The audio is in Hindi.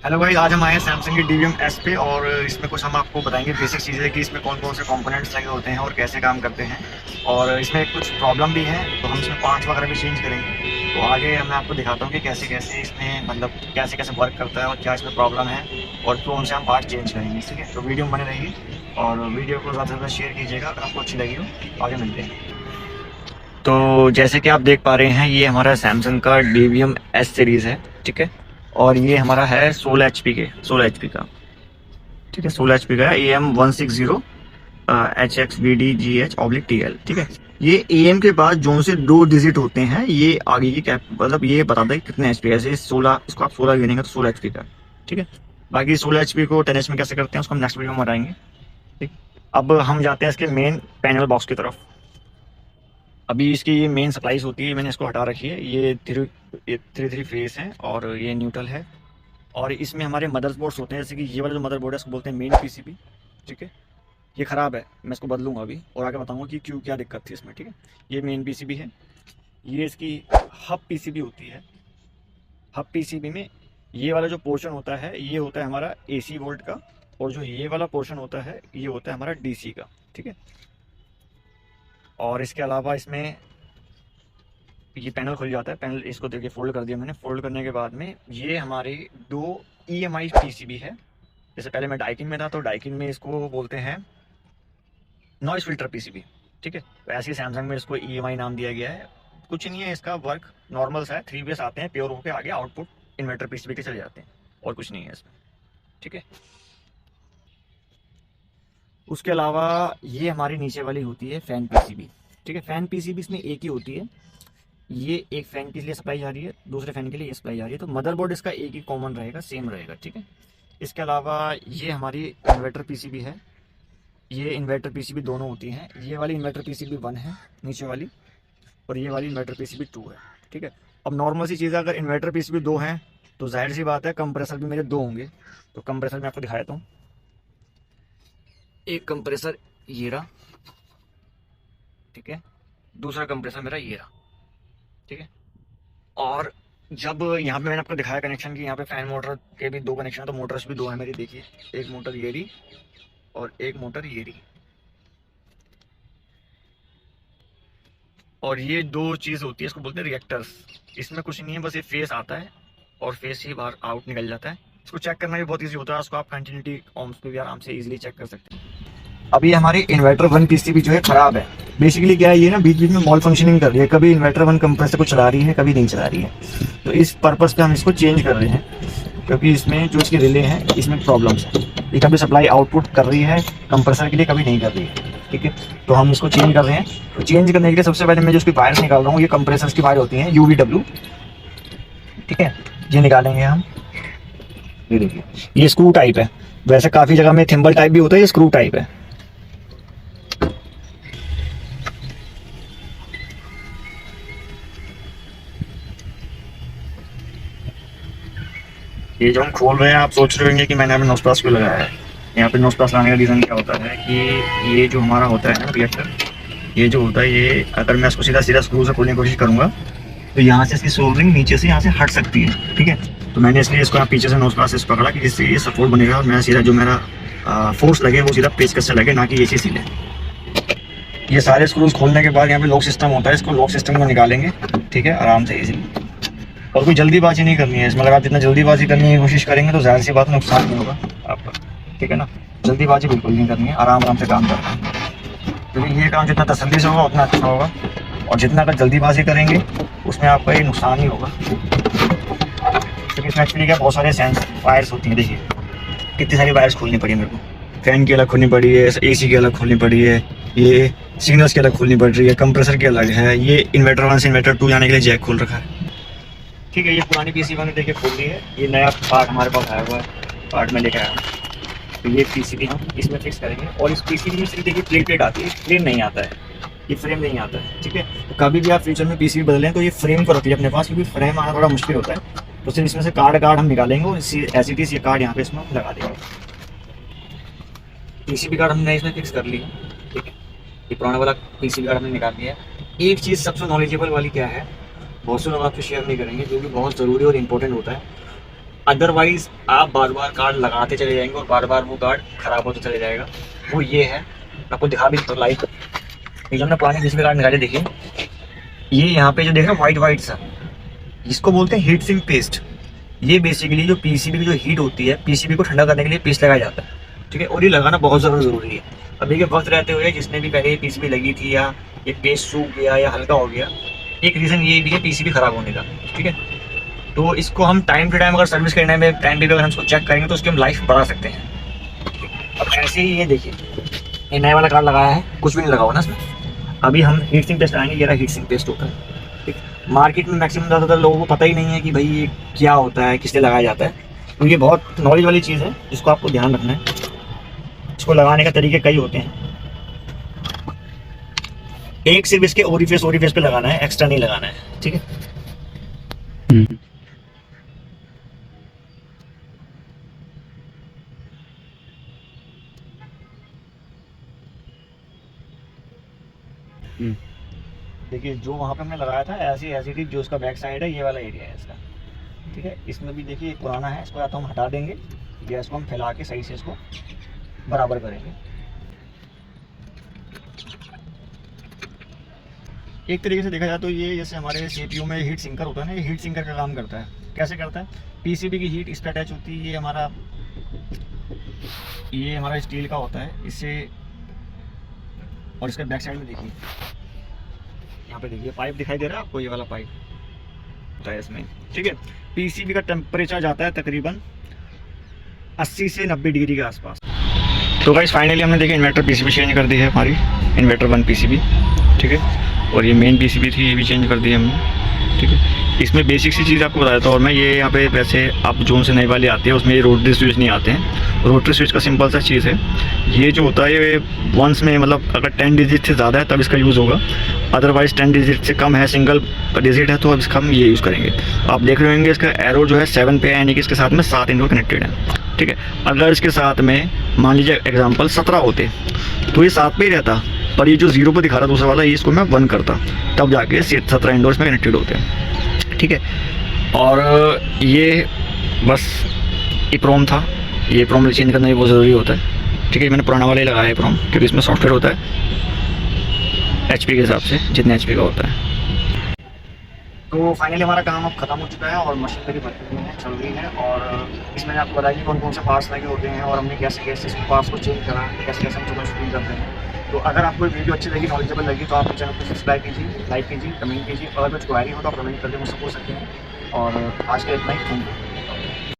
हेलो भाई, आज हम आए हैं सैमसंग की DVM S पे और इसमें कुछ हम आपको बताएंगे बेसिक चीज़ें कि इसमें कौन कौन से कंपोनेंट्स लगे होते हैं और कैसे काम करते हैं। और इसमें कुछ प्रॉब्लम भी है तो हम इसमें पार्ट्स वगैरह भी चेंज करेंगे। तो आगे मैं आपको दिखाता हूँ कि कैसे कैसे इसमें मतलब कैसे कैसे वर्क करता है और क्या इसमें प्रॉब्लम है और कौन से हम पार्ट चेंज करेंगे। ठीक है, तो वीडियो में बने रहेगी और वीडियो को ज़्यादा से ज़्यादा शेयर कीजिएगा अगर आपको अच्छी लगी हो। तो आगे मिलते हैं। तो जैसे कि आप देख पा रहे हैं, ये हमारा सैमसंग का DVM S सीरीज़ है। ठीक है, और ये हमारा है 16 HP का। ठीक है, 16 HP का है, AM160 HXVDGH/TL। ठीक है, ये AM के बाद जो से 2 डिजिट होते हैं ये आगे की कैप मतलब ये बताता है कि कितने HP है। जैसे 16, इसको आप 16 गिनेंगे तो 16 HP का। ठीक है, बाकी 16 HP को 10H में कैसे करते हैं उसको हम नेक्स्ट वीडियो में बताएंगे। ठीक, अब हम जाते हैं इसके मेन पैनल बॉक्स की तरफ। अभी इसकी ये मेन सप्लाईज होती है, मैंने इसको हटा रखी है। ये थ्री फेस है और ये न्यूट्रल है। और इसमें हमारे मदरबोर्ड्स होते हैं, जैसे कि ये वाला जो मदरबोर्ड है इसको बोलते हैं मेन PCB। ठीक है, ये ख़राब है, मैं इसको बदलूंगा अभी और आगे बताऊंगा कि क्यों क्या दिक्कत थी इसमें। ठीक है, ये मेन PCB है। ये इसकी हब PCB होती है। हब PCB में ये वाला जो पोर्शन होता है ये होता है हमारा AC वोल्ट का, और जो ये वाला पोर्शन होता है ये होता है हमारा DC का। ठीक है, और इसके अलावा इसमें ये पैनल खुल जाता है। पैनल इसको देखिए फोल्ड कर दिया मैंने। फोल्ड करने के बाद में ये हमारे 2 EMI PCB है। जैसे पहले मैं डाइकिन में था तो डाइकिन में इसको बोलते हैं नॉइस फिल्टर PCB। ठीक है, तो ऐसे ही सैमसंग में इसको EMI नाम दिया गया है। कुछ नहीं है, इसका वर्क नॉर्मल सा है। 3 बेस आते हैं प्योर होकर, आगे आउटपुट इन्वर्टर PCB के चले जाते हैं और कुछ नहीं है इसमें। ठीक है, उसके अलावा ये हमारी नीचे वाली होती है फैन PCB। ठीक है, फैन PCB इसमें एक ही होती है। ये एक फैन के लिए सप्लाई जा रही है, दूसरे फैन के लिए ये सप्लाई जा रही है। तो मदरबोर्ड इसका एक ही कॉमन रहेगा, सेम रहेगा। ठीक है, इसके अलावा ये हमारी इन्वर्टर PCB है। ये इन्वर्टर PCB दोनों होती हैं। ये वाली इन्वर्टर PCB 1 है नीचे वाली, और ये वाली इन्वर्टर PCB 2 है। ठीक है, अब नॉर्मल सी चीज़ है, अगर इन्वर्टर PCB 2 हैं तो जाहिर सी बात है कंप्रेसर भी मेरे 2 होंगे। तो कंप्रेसर मैं आपको दिखा देता हूँ। एक कंप्रेसर ये रहा। ठीक है, दूसरा कंप्रेसर मेरा ये रहा। ठीक है, और जब यहाँ पे मैंने आपको दिखाया कनेक्शन कि यहाँ पे फैन मोटर के भी 2 कनेक्शन है, तो मोटर्स भी 2 है मेरी। देखिए, एक मोटर ये रही और एक मोटर ये रही। और ये 2 चीज़ होती है, इसको बोलते हैं रिएक्टर्स। इसमें कुछ नहीं है, बस ये फेस आता है और फेस ही बाहर आउट निकल जाता है। इसको चेक करना भी बहुत ईजी होता है। उसको आप कंटिन्यूटी ऑम्स पे भी आराम से इजीली चेक कर सकते हैं। अभी हमारी इन्वर्टर 1 PCB जो है ख़राब है। बेसिकली क्या है, ये ना बीच बीच में मॉल फंक्शनिंग कर रही है। कभी इन्वर्टर 1 कंप्रेसर को चला रही है, कभी नहीं चला रही है। तो इस पर्पज़ पे हम इसको चेंज कर रहे हैं, क्योंकि इसमें जो इसकी रिले है इसमें प्रॉब्लम्स है। ये कभी सप्लाई आउटपुट कर रही है कंप्रेसर के लिए, कभी नहीं कर रही है। ठीक है, तो हम इसको चेंज कर रहे हैं। तो चेंज करने के लिए सबसे पहले मैं जो उसकी वायर निकाल रहा हूँ, ये कंप्रेसर्स की वायर होती हैं UVW। ठीक है, ये निकालेंगे हम। ये देखिए, ये स्क्रू टाइप है। वैसे काफ़ी जगह में थिम्बल टाइप भी होता है, ये स्क्रू टाइप है। ये जो हम खोल रहे हैं, आप सोच रहे होंगे कि मैंने अभी नोस्प्लास क्यों लगाया है। यहाँ पे नोस्प्लास लगाने का रीज़न क्या होता है कि ये जो हमारा होता है ना रिएक्टर, ये जो होता है, ये अगर मैं इसको सीधा सीधा स्क्रू से खोलने की कोशिश करूँगा तो यहाँ से इसकी सोल्डरिंग नीचे से यहाँ से हट सकती है। ठीक है, तो मैंने इसलिए इसको यहाँ पीछे से नोस्प्लास से पकड़ा कि जिससे ये सपोर्ट बनेगा और मेरा सीधा जो मेरा फोर्स लगे वो सीधा पेचकस से लगे, ना कि ये चीज़ सीधे। ये सारे स्क्रूज खोलने के बाद यहाँ पे लॉक सिस्टम होता है, इसको लॉक सिस्टम को निकालेंगे। ठीक है, आराम से इजीली। और कोई जल्दीबाजी नहीं करनी है इसमें। अगर आप जितना जल्दीबाजी करने की कोशिश करेंगे तो ज़ाहिर सी बात नुकसान नहीं होगा आपका। ठीक है ना, जल्दीबाजी बिल्कुल नहीं करनी है, आराम आराम से काम करना है। क्योंकि ये काम जितना तसल्ली से होगा उतना अच्छा होगा, और जितना अगर जल्दीबाजी करेंगे उसमें आपका ये नुकसान ही होगा। क्योंकि इसमें एक्चुअली क्या बहुत सारे सेंस वायर्स होती हैं। देखिए कितनी सारी वायर्स खोलनी पड़ी मेरे को। फैन की अलग खोलनी पड़ी है, AC की अलग खोलनी पड़ी है, ये सिग्नल्स की अलग खोलनी पड़ रही है, कंप्रेसर की अलग है, ये इन्वर्टर 1 से इन्वर्टर 2 जाने के लिए जैक खोल रखा है। ठीक है, ये पुरानी PCB मैंने देखिए खोल ली है। ये नया पार्ट हमारे पास आया हुआ है, पार्ट में लेकर आया हूँ। तो ये PCB हम इसमें फिक्स करेंगे। और इस PCB में सिर्फ देखिए प्लेट आती है, फ्रेम नहीं आता है, ये फ्रेम नहीं आता है। ठीक है, तो कभी भी आप फ्यूचर में PCB बदलें तो ये फ्रेम को रखिए अपने पास, क्योंकि फ्रेम आना थोड़ा मुश्किल होता है। तो सिर्फ इसमें से कार्ड हम निकालेंगे और एज इट इज़ ये कार्ड यहाँ पे इसमें लगा देंगे। PCB कार्ड हमने इसमें फिक्स कर लिया। ठीक है, ये पुराना वाला PCB कार्ड हमने निकाल लिया। एक चीज़ सबसे नॉलेजेबल वाली क्या है, बहुत से लोग आपसे शेयर नहीं करेंगे, जो कि बहुत ज़रूरी और इम्पोर्टेंट होता है। अदरवाइज आप बार बार कार्ड लगाते चले जाएंगे और बार बार वो कार्ड खराब होता चले जाएगा। वो ये है, मैं आपको दिखा भी तो लाइव। ये जो हमने पुराने जिसमें कार्ड निकाले देखिए, ये यहाँ पे जो देख रहे हैं व्हाइट व्हाइट सा, इसको बोलते हैं हीट सिंक पेस्ट। ये बेसिकली जो पीसीबी की जो हीट होती है, पीसीबी को ठंडा करने के लिए पेस्ट लगाया जाता है, ठीक है। और ये लगाना बहुत ज़्यादा ज़रूरी है। अभी के वक्त रहते हुए जिसने भी पहले पीसीबी लगी थी या ये पेस्ट सूख गया या हल्का हो गया, एक रीज़न ये भी है पीसीबी खराब होने का, ठीक है। तो इसको हम टाइम टू टाइम अगर सर्विस करने में टाइम पे अगर हम इसको चेक करेंगे तो उसकी हम लाइफ बढ़ा सकते हैं। अब ऐसे ही ये देखिए, ये नया वाला कार्ड लगाया है, कुछ भी नहीं लगा हुआ ना इसमें। अभी हम हीट सिंक पेस्ट आएंगे, ये रहा हीट सिंक पेस्ट होता है, ठीक। मार्केट में मैक्सिमम ज़्यादातर लोगों को पता ही नहीं है कि भाई ये क्या होता है, किससे लगाया जाता है। तो ये बहुत नॉलेज वाली चीज़ है जिसको आपको ध्यान रखना है। इसको लगाने का तरीके कई होते हैं। एक सिर्फ इसके ओरिफिस पे लगाना है, एक्स्ट्रा नहीं लगाना है, ठीक है। देखिए जो वहाँ पे हमने लगाया था ऐसी थी, जो उसका बैक साइड है ये वाला एरिया है इसका, ठीक है। इसमें भी देखिए एक पुराना है, इसको या तो हम हटा देंगे या इसको हम फैला के सही से इसको बराबर करेंगे। एक तरीके से देखा जाए तो ये जैसे हमारे सीपीयू में हीट सिंकर होता है ना, ये हीट सिंकर का काम करता है। कैसे करता है, पीसीबी की हीट इस पर अटैच होती है, ये हमारा स्टील का होता है इससे। और इसका बैक साइड में देखिए, यहाँ पे देखिए पाइप दिखाई दे रहा है आपको, ये वाला पाइप होता है इसमें, ठीक है। पीसीबी का टेम्परेचर जाता है तकरीबन 80 से 90 डिग्री के आसपास। तो गाइस फाइनली हमने देखिए इन्वर्टर पीसीबी चेंज कर दी है हमारी, इन्वर्टर 1 पीसीबी, ठीक है। और ये मेन पीसीबी थी, ये भी चेंज कर दी है हमने, ठीक है। इसमें बेसिक सी चीज़ आपको बताया था। और मैं ये यहाँ पे वैसे आप जोन से नई वाले आते हैं उसमें ये रोटरी स्विच नहीं आते हैं। रोटरी स्विच का सिंपल सा चीज़ है, ये जो होता है ये वंस में मतलब अगर 10 डिजिट से ज़्यादा है तब इसका यूज़ होगा, अदरवाइज़ 10 डिजिट से कम है, सिंगल डिजिट है तो अब इसका हम ये यूज़ करेंगे। आप देख रहे होंगे इसका एरो जो है 7 पे है, यानी कि इसके साथ में 7 इनपुट कनेक्टेड है, ठीक है। अगर इसके साथ में मान लीजिए एग्जाम्पल 17 होते तो ये 7 पे ही रहता, पर ये जो 0 पे दिखा रहा दूसरा वाला, ये इसको मैं 1 करता, तब जाके 17 इंडोर्स में कनेक्टेड होते हैं, ठीक है। और ये बस ये प्रोम था, ये प्रोम चेंज करना भी बहुत ज़रूरी होता है, ठीक है। मैंने पुराना वाला ही लगाया है प्रोम, क्योंकि इसमें सॉफ्टवेयर होता है एचपी के हिसाब से, जितने एचपी का होता है। तो फाइनली हमारा काम अब खत्म हो चुका है और मशीन मेरी बनी हुई है, चल रही है। और इसमें आपको बताया कि कौन कौन से पार्ट्स लगे होते हैं और हमने कैसे कैसे इस पार्ट्स को चेंज करा, कैसे कैसे हम सुबह शूटिंग करते हैं। तो अगर आपको वीडियो अच्छी लगी, नॉलेजेबल लगी, तो आप चैनल को सब्सक्राइब कीजिए, लाइक कीजिए, कमेंट कीजिए। और अगर कुछ क्वारी हो तो आप कमेंट करके मुझसे पूछ सकते हैं। और आज के इतना ही, थैंक यू।